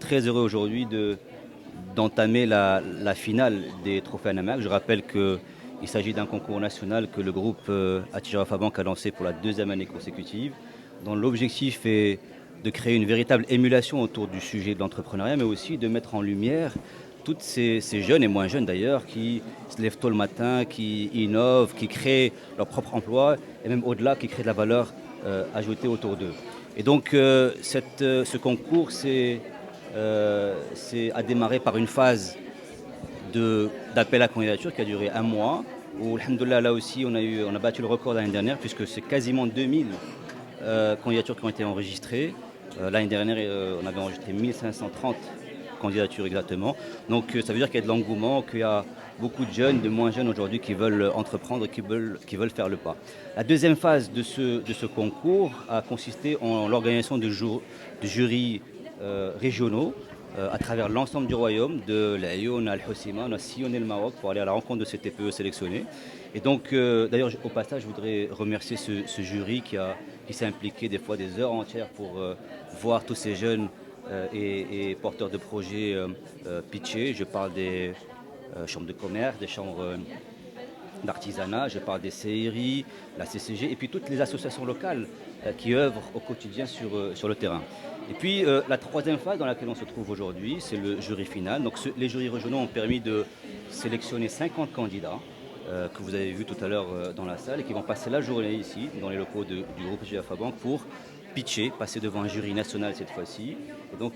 très heureux aujourd'hui d'entamer la finale des trophées Anamak. Je rappelle qu'il s'agit d'un concours national que le groupe Attijara Fabank a lancé pour la deuxième année consécutive, dont l'objectif est de créer une véritable émulation autour du sujet de l'entrepreneuriat, mais aussi de mettre en lumière toutes ces jeunes et moins jeunes d'ailleurs qui se lèvent tôt le matin, qui innovent, qui créent leur propre emploi et même au-delà, qui créent de la valeur ajoutée autour d'eux. Et donc ce concours a démarré par une phase d'appel à candidature qui a duré un mois, où alhamdoulilah, là aussi on a battu le record l'année dernière puisque c'est quasiment 2000 candidatures qui ont été enregistrées. L'année dernière on avait enregistré 1530 candidatures exactement. Donc ça veut dire qu'il y a de l'engouement, qu'il y a beaucoup de jeunes, de moins jeunes aujourd'hui qui veulent entreprendre et qui veulent faire le pas. La deuxième phase de ce concours a consisté en l'organisation de jurys régionaux à travers l'ensemble du royaume, de l'Ayoun à Al-Hossima. On a sillonné le Maroc pour aller à la rencontre de ces TPE sélectionnés. Et donc, d'ailleurs, au passage, je voudrais remercier ce jury qui s'est impliqué des fois des heures entières pour voir tous ces jeunes et porteurs de projets pitchés. Je parle des chambres de commerce, des chambres d'artisanat, je parle des CRI, la CCG et puis toutes les associations locales qui œuvrent au quotidien sur le terrain. Et puis la troisième phase dans laquelle on se trouve aujourd'hui, c'est le jury final. Donc les jurys régionaux ont permis de sélectionner 50 candidats que vous avez vus tout à l'heure dans la salle et qui vont passer la journée ici, dans les locaux du groupe GFA Bank pour pitcher, passer devant un jury national cette fois-ci, et donc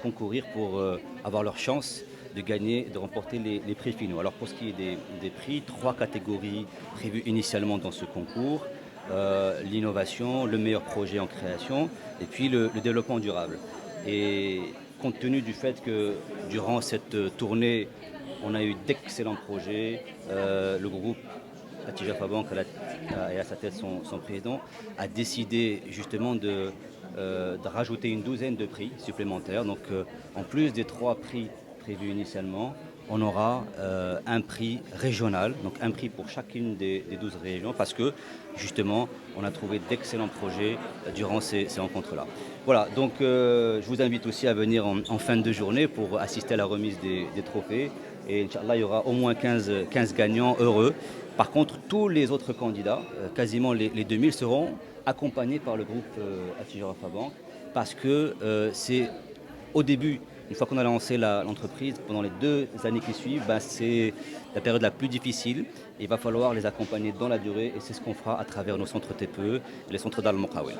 concourir pour avoir leur chance de gagner, de remporter les prix finaux. Alors pour ce qui est des prix, 3 catégories prévues initialement dans ce concours. L'innovation, le meilleur projet en création et puis le développement durable. Et compte tenu du fait que durant cette tournée, on a eu d'excellents projets, le groupe Attijara Fabank et à sa tête son président a décidé justement de rajouter une douzaine de prix supplémentaires. Donc en plus des 3 prix prévus initialement, on aura un prix régional, donc un prix pour chacune des 12 régions, parce que justement, on a trouvé d'excellents projets durant ces rencontres-là. Voilà, donc je vous invite aussi à venir en fin de journée pour assister à la remise des trophées. Et Inch'Allah, il y aura au moins 15 gagnants heureux. Par contre, tous les autres candidats, quasiment les 2000, seront accompagnés par le groupe Attijara Fabank, parce que c'est au début. Une fois qu'on a lancé l'entreprise, pendant les 2 années qui suivent, c'est la période la plus difficile. Il va falloir les accompagner dans la durée et c'est ce qu'on fera à travers nos centres TPE et les centres d'Al-Moqawel.